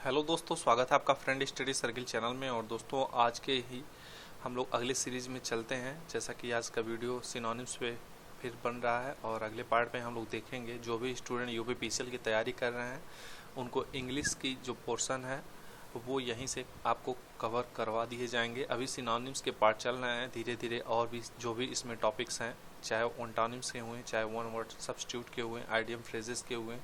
Hello दोस्तों, स्वागत है आपका फ्रेंड स्टडी सर्किल चैनल में। और दोस्तों आज के ही हम लोग अगले सीरीज में चलते हैं। जैसा कि आज का वीडियो सिनोनिम्स पे फिर बन रहा है और अगले पार्ट में हम लोग देखेंगे जो भी स्टूडेंट यूपीपीसीएल की तैयारी कर रहे हैं उनको इंग्लिश की जो पोर्शन है वो यहीं से आपको कवर करवा दिए जाएंगे। अभी सिनोनिम्स के पार्ट चल रहे हैं, धीरे धीरे और भी जो भी इसमें टॉपिक्स हैं, चाहे एंटोनिम्स के हुए, चाहे वन वर्ड सब्स्टिट्यूट के हुए, आइडियम फ्रेजेस के हुए,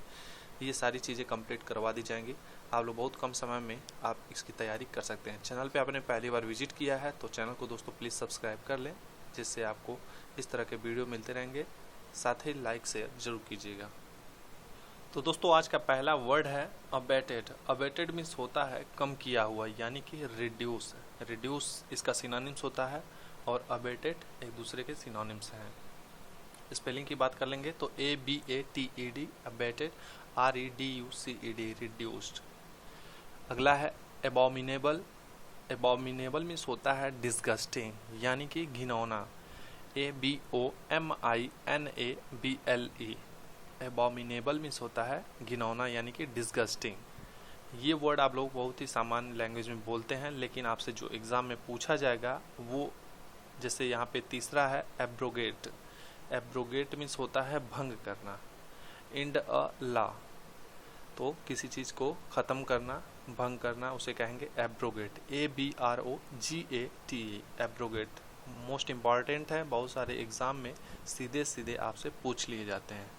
ये सारी चीज़ें कंप्लीट करवा दी जाएंगी। आप लोग बहुत कम समय में आप इसकी तैयारी कर सकते हैं। चैनल पे आपने पहली बार विजिट किया है तो चैनल को दोस्तों प्लीज़ सब्सक्राइब कर लें, जिससे आपको इस तरह के वीडियो मिलते रहेंगे। साथ ही लाइक शेयर जरूर कीजिएगा। तो दोस्तों आज का पहला वर्ड है अबेटेड। अबेटेड मीन्स होता है कम किया हुआ, यानी कि रिड्यूस। रिड्यूस इसका सिनोनिम्स होता है और अबेटेड एक दूसरे के सिनोनिम्स हैं। स्पेलिंग की बात कर लेंगे तो ABATED अबेटेड, REDUCED रिड्यूस्ड। अगला है एबोमिनेबल। एबोमिनेबल मीन्स होता है डिस्गस्टिंग, यानी कि घिनौना। ABOMINABLE एबोमिनेबल मीन्स होता है घिनौना, यानी कि डिस्गस्टिंग। ये वर्ड आप लोग बहुत ही सामान्य लैंग्वेज में बोलते हैं, लेकिन आपसे जो एग्ज़ाम में पूछा जाएगा वो, जैसे यहाँ पे तीसरा है एब्रोगेट। एब्रोगेट मीन्स होता है भंग करना। इंड अ लॉ, तो किसी चीज़ को ख़त्म करना, भंग करना, उसे कहेंगे abrogate. ABROGATE abrogate most important है, बहुत सारे एग्ज़ाम में सीधे सीधे आपसे पूछ लिए जाते हैं।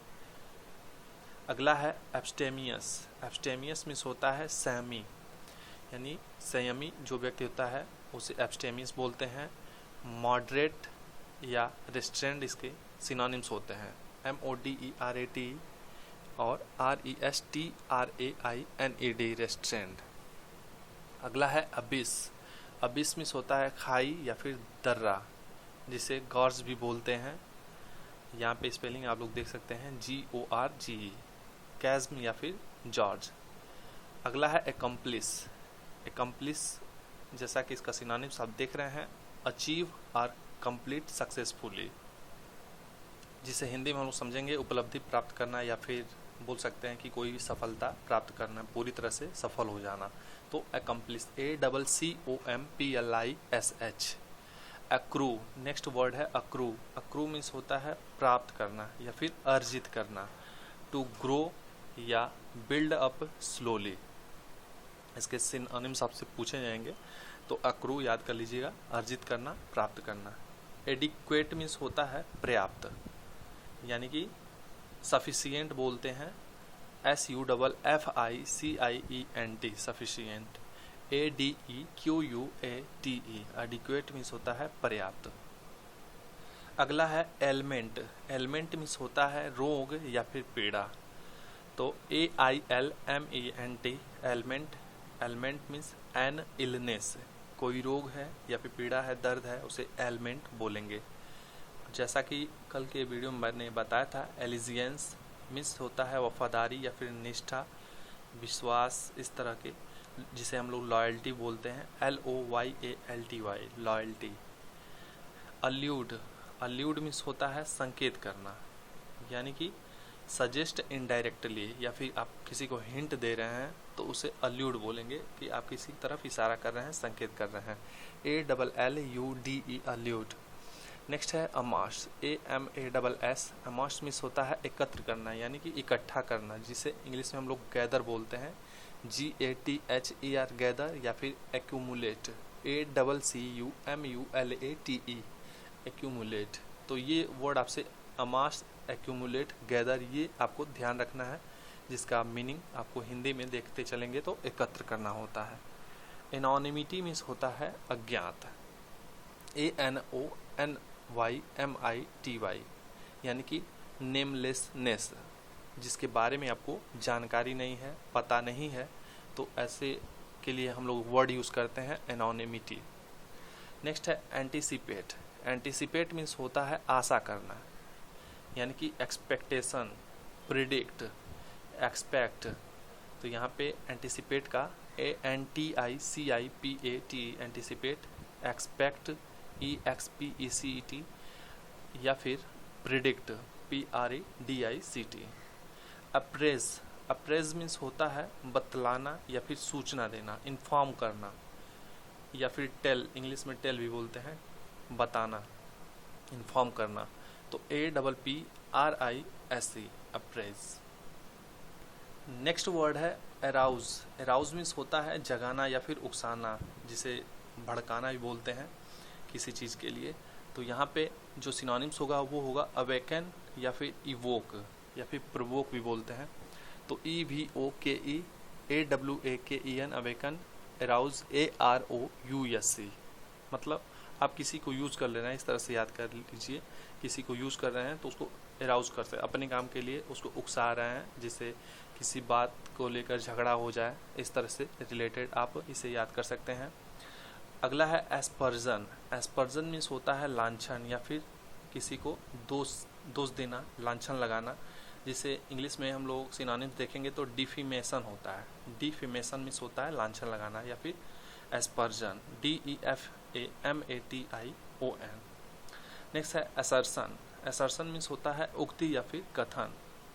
अगला है एब्स्टेमियस। एब्स्टेमियस मीन्स होता है संयमी, यानी संयमी जो व्यक्ति होता है उसे एब्स्टेमियस बोलते हैं। मॉडरेट या रेस्ट्रेंड इसके सिनोनिम्स होते हैं। MODERAT और RESTRAINED रेस्ट्रेंड। अगला है अबिस। अबिस मीन्स होता है खाई या फिर दर्रा, जिसे गॉर्ज भी बोलते हैं। यहाँ पे स्पेलिंग आप लोग देख सकते हैं GORGE, कैज्म या फिर जॉर्ज। अगला है एकम्प्लिस। एकम्प्लिस जैसा कि इसका सिनोनिम्स आप देख रहे हैं, अचीव और कंप्लीट सक्सेसफुली, जिसे हिंदी में हम लोग समझेंगे उपलब्धि प्राप्त करना, या फिर बोल सकते हैं कि कोई भी सफलता प्राप्त करना, पूरी तरह से सफल हो जाना। तो accomplish ACCOMPLISH। Accrue next word है अक्रू। अक्रू मीन्स होता है प्राप्त करना या फिर अर्जित करना। टू ग्रो या बिल्ड अप स्लोली, इसके सिनोनिम्स आपसे पूछे जाएंगे, तो अक्रू याद कर लीजिएगा, अर्जित करना, प्राप्त करना। एडिक्वेट मीन्स होता है पर्याप्त, यानी कि सफिशिएंट बोलते हैं, SUFFICIENT sufficient. ADEQUATE adequate means होता है पर्याप्त। अगला है एलमेंट। एलमेंट मीन्स होता है रोग या फिर पीड़ा, तो AILMENT ailment. Ailment means an illness, कोई रोग है या फिर पीड़ा है, दर्द है, उसे एलमेंट बोलेंगे। जैसा कि कल के वीडियो में मैंने बताया था, एलिजियंस मीन्स होता है वफादारी या फिर निष्ठा, विश्वास, इस तरह के, जिसे हम लोग लॉयल्टी बोलते हैं, LOYALTY loyalty. Allude. Allude means होता है संकेत करना, यानी कि सजेस्ट इनडायरेक्टली, या फिर आप किसी को हिंट दे रहे हैं तो उसे अल्यूड बोलेंगे, कि आप किसी तरफ इशारा कर रहे हैं, संकेत कर रहे हैं। ALLUDE allude. नेक्स्ट है अमास। AMASS। अमास मीन्स होता है एकत्र करना, यानी कि इकट्ठा करना, जिसे इंग्लिश में हम लोग गैदर बोलते हैं, GATHER गैदर, या फिर एक्यूमुलेट, ACCUMULATE एक्यूमुलेट। तो ये वर्ड आपसे अमास, एक्यूमुलेट, गैदर, ये आपको ध्यान रखना है, जिसका मीनिंग आपको हिंदी में देखते चलेंगे तो एकत्र करना होता है। एनोनिमिटी मीन्स होता है अज्ञात, ANONYMITY, यानी कि नेमलेसनेस, जिसके बारे में आपको जानकारी नहीं है, पता नहीं है, तो ऐसे के लिए हम लोग वर्ड यूज़ करते हैं एनोनिमिटी। नेक्स्ट है एंटीसिपेट। एंटीसिपेट मीन्स होता है आशा करना, यानी कि एक्सपेक्टेशन, प्रिडिक्ट, एक्सपेक्ट। तो यहाँ पे एंटीसिपेट का ANTICIPAT एंटीसिपेट, एक्सपेक्ट EXPECT, या फिर predict PREDICT। Apprise. Apprise means होता है बतलाना या फिर सूचना देना, इन्फॉर्म करना, या फिर टेल, इंग्लिश में टेल भी बोलते हैं, बताना, इन्फॉर्म करना। तो APPRISE, अप्रेज। नेक्स्ट वर्ड है एराउज। एराउज मीन्स होता है जगाना या फिर उकसाना, जिसे भड़काना भी बोलते हैं किसी चीज़ के लिए। तो यहाँ पे जो सिनोनिम्स होगा वो होगा अवेकन या फिर इवोक या फिर प्रोवोक भी बोलते हैं। तो EVOKE AWAKEN, अवेकन, एराउज AROUSE। मतलब आप किसी को यूज़ कर ले रहे हैं, इस तरह से याद कर लीजिए, किसी को यूज़ कर रहे हैं तो उसको एराउज करते हैं, अपने काम के लिए उसको उकसा रहे हैं, जिससे किसी बात को लेकर झगड़ा हो जाए, इस तरह से रिलेटेड आप इसे याद कर सकते हैं। अगला है एस्पर्जन। एस्पर्जन मीन्स होता है लांछन या फिर किसी को दोष देना, लांछन लगाना, जिसे इंग्लिश में हम लोग सिनोनिम्स देखेंगे तो डिफेमेशन होता है। डिफेमेशन मीन्स होता है लांछन लगाना या फिर एस्पर्जन, DEFAMATION। नेक्स्ट है असर्शन। असर्शन मीन्स होता है उक्ति या फिर कथन,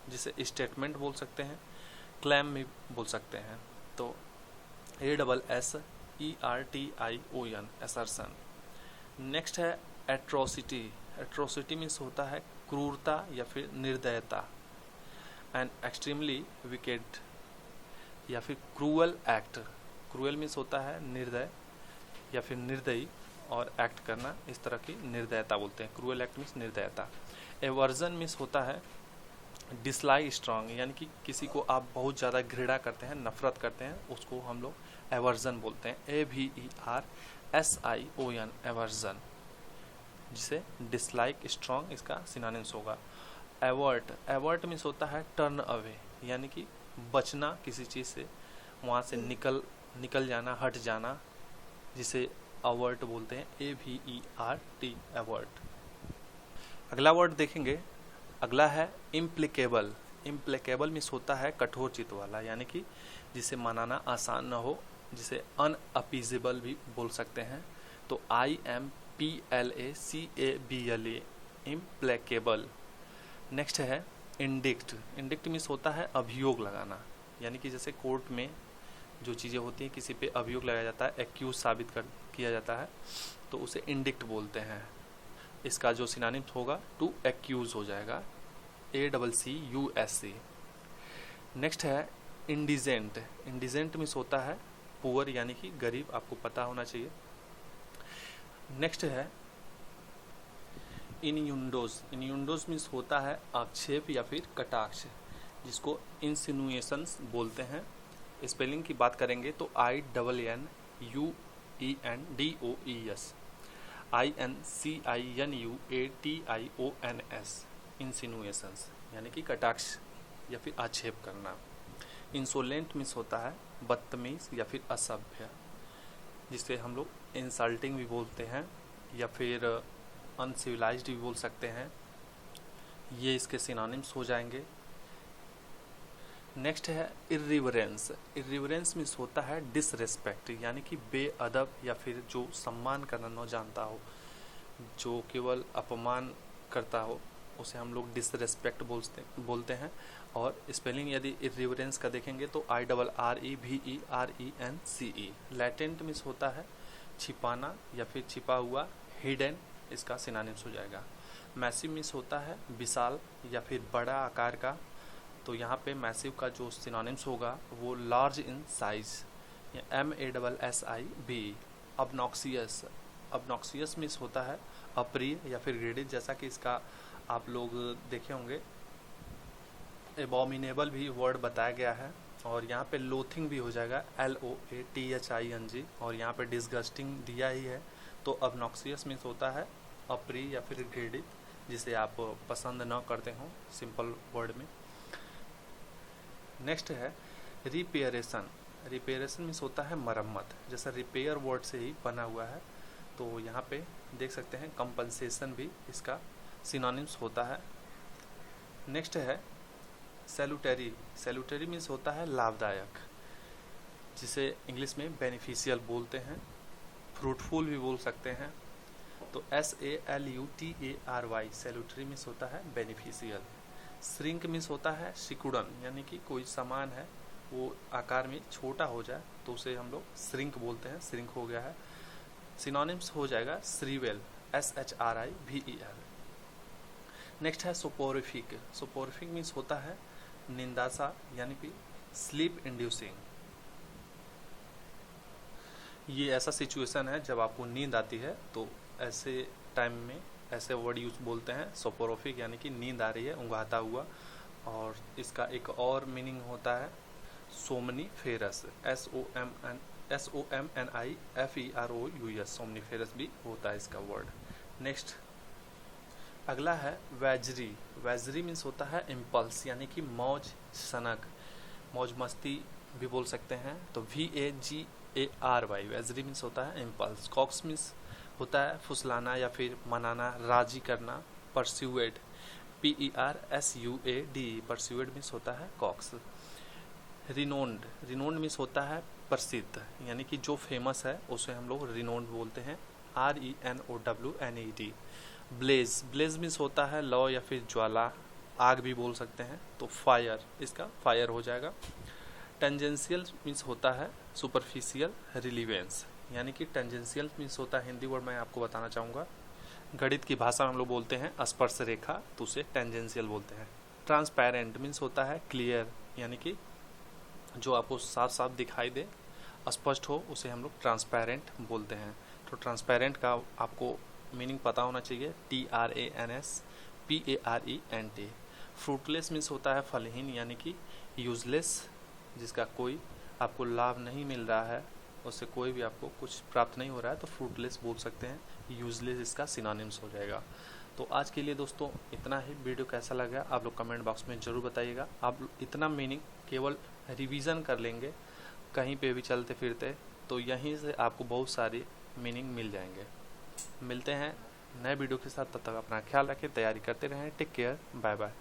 जिसे स्टेटमेंट बोल सकते हैं, क्लेम भी बोल सकते हैं। तो ASSERTION, असर्शन। नेक्स्ट है एट्रोसिटी। एट्रोसिटी मीन्स होता है क्रूरता या फिर निर्दयता, एंड एक्सट्रीमली विकेड या फिर क्रूअल एक्ट। क्रूअल मीन्स होता है निर्दय या फिर निर्दयी, और एक्ट करना, इस तरह की निर्दयता बोलते हैं। क्रूअल एक्ट मीन्स निर्दयता। एवर्जन मीन्स होता है डिसलाइक स्ट्रांग, यानी कि किसी को आप बहुत ज़्यादा घृणा करते हैं, नफरत करते हैं, उसको हम लोग एवर्जन बोलते हैं। AVERSION, एवर्जन, जिसे डिसलाइक स्ट्रांग इसका सिनोनिम्स होगा। एवर्ट। एवर्ट मीन्स होता है टर्न अवे, यानी कि बचना किसी चीज़ से, वहाँ से निकल जाना, हट जाना, जिसे अवर्ट बोलते हैं। AVERT, avert. अगला वर्ड देखेंगे, अगला है इम्प्लिकेबल। इम्प्लिकेबल मीन्स होता है कठोर चित्त वाला, यानी कि जिसे मनाना आसान ना हो, जिसे अनअपीजेबल भी बोल सकते हैं। तो IMPLACABLE, इम्प्लिकेबल। नेक्स्ट है इंडिक्ट। इंडिक्ट मीन्स होता है अभियोग लगाना, यानी कि जैसे कोर्ट में जो चीज़ें होती हैं, किसी पे अभियोग लगाया जाता है, एक्यूज साबित किया जाता है, तो उसे इंडिक्ट बोलते हैं। इसका जो सिनोनिम्स होगा टू एक्यूज हो जाएगा, ACCUSE। नेक्स्ट है इंडिजेंट। इंडिजेंट मीन्स होता है पुअर, यानी कि गरीब, आपको पता होना चाहिए। नेक्स्ट है इनयूंडोज। इनयूंडोज मीन्स होता है आक्षेप या फिर कटाक्ष, जिसको इंसिनुएशंस बोलते हैं। स्पेलिंग की बात करेंगे तो INNUENDOES, INCINUATIONS, इंसिनुएशंस, यानी कि कटाक्ष या फिर आक्षेप करना। इंसोलेंट मीन्स होता है बदतमीज या फिर असभ्य, जिसे हम लोग इंसल्टिंग भी बोलते हैं या फिर अनसिविलाइज्ड भी बोल सकते हैं। ये इसके सिनोनिम्स हो जाएंगे। नेक्स्ट है इर्रिवरेंस। इर्रिवरेंस मीन्स होता है डिसरेस्पेक्ट, यानी कि बेअदब या फिर जो सम्मान करना न जानता हो, जो केवल अपमान करता हो, उसे हम लोग डिसरेस्पेक्ट बोलते हैं। और स्पेलिंग यदि इर्रिवरेंस का देखेंगे तो IRREVERENCE। लैटेंट मीन्स होता है छिपाना या फिर छिपा हुआ, हिडन, इसका सिनोनिम्स हो जाएगा। मैसिव मीन्स होता है विशाल या फिर बड़ा आकार का, तो यहाँ पे मैसिव का जो सिनोनिम्स होगा वो large in size, MASSIV। Obnoxious. Obnoxious means होता है अप्रिय या फिर घृणित, जैसा कि इसका आप लोग देखे होंगे एबॉमिनेबल भी वर्ड बताया गया है। और यहाँ पे लोथिंग भी हो जाएगा, LOATHING, और यहाँ पे डिसगस्टिंग दिया ही है। तो ऑब्नॉक्सियस मीन्स होता है अप्रिय या फिर घृणित, जिसे आप पसंद न करते हो, सिंपल वर्ड में। नेक्स्ट है रिपेयरेशन। रिपेयरेशन मीन्स होता है मरम्मत, जैसा रिपेयर वर्ड से ही बना हुआ है। तो यहाँ पे देख सकते हैं कंपनसेशन भी इसका सिनोनिम्स होता है। नेक्स्ट है सैल्यूटरी। सैल्यूटरी मीन्स होता है लाभदायक, जिसे इंग्लिश में बेनिफिशियल बोलते हैं, फ्रूटफुल भी बोल सकते हैं। तो SALUTARY, सैल्यूटरी मीन्स होता है बेनिफिशियल। श्रिंक मीन्स होता है सिकुड़न, यानी कि कोई सामान है वो आकार में छोटा हो जाए तो उसे हम लोग श्रिंक बोलते हैं, श्रिंक हो गया है। सिनोनिम्स हो जाएगा श्रीवेल, SHRIVEL। नेक्स्ट है सोपोरिफिक। सोपोरिफिक मीन्स होता है निंदासा, यानी कि स्लीप इंड्यूसिंग। ये ऐसा सिचुएशन है जब आपको नींद आती है, तो ऐसे टाइम में ऐसे वर्ड यूज बोलते हैं सोपोरोफिक, यानी कि नींद आ रही है उंघाता हुआ। और इसका एक और मीनिंग होता है सोमनीफेरस, SOMNIFEROUS, सोमनीफेरस भी होता है इसका वर्ड। नेक्स्ट अगला है वैजरी। वैजरी मीन्स होता है इम्पल्स, यानी कि मौज सनक, मौज मस्ती भी बोल सकते हैं। तो VAGARY, वैजरी मीन्स होता है इम्पल्स। कॉक्स मीन्स होता है फुसलाना या फिर मनाना, राजी करना। परस्यूएड, PERSUAD, परस्यूएड मीन्स होता है कॉक्स। रिनोन्ड, रिनोन्ड मीन्स होता है प्रसिद्ध, यानी कि जो फेमस है उसे हम लोग रिनोन्ड बोलते हैं, RENOWNED। ब्लेज, ब्लेज मीन्स होता है लौ या फिर ज्वाला, आग भी बोल सकते हैं, तो फायर, इसका फायर हो जाएगा। टेंजेंशियल मीन्स होता है सुपरफिशियल रिलीवेंस, यानी कि टेंजेंशियल मीन्स होता है, हिंदी वर्ड मैं आपको बताना चाहूँगा, गणित की भाषा में हम लोग बोलते हैं स्पर्श रेखा, तो उसे टेंजेंशियल बोलते हैं। ट्रांसपेरेंट मीन्स होता है क्लियर, यानी कि जो आपको साफ साफ दिखाई दे, स्पष्ट हो, उसे हम लोग ट्रांसपेरेंट बोलते हैं। तो ट्रांसपेरेंट का आपको मीनिंग पता होना चाहिए, TRANSPARENT। फ्रूटलेस मीन्स होता है फलहीन, यानी कि यूजलेस, जिसका कोई आपको लाभ नहीं मिल रहा है, उससे कोई भी आपको कुछ प्राप्त नहीं हो रहा है, तो फ्रूटलेस बोल सकते हैं। यूजलेस इसका सिनोनिम्स हो जाएगा। तो आज के लिए दोस्तों इतना ही। वीडियो कैसा लगा आप लोग कमेंट बॉक्स में ज़रूर बताइएगा। आप इतना मीनिंग केवल रिवीजन कर लेंगे कहीं पे भी चलते फिरते, तो यहीं से आपको बहुत सारी मीनिंग मिल जाएंगे। मिलते हैं नए वीडियो के साथ, तब तक अपना ख्याल रखें, तैयारी करते रहें। Take care, bye bye.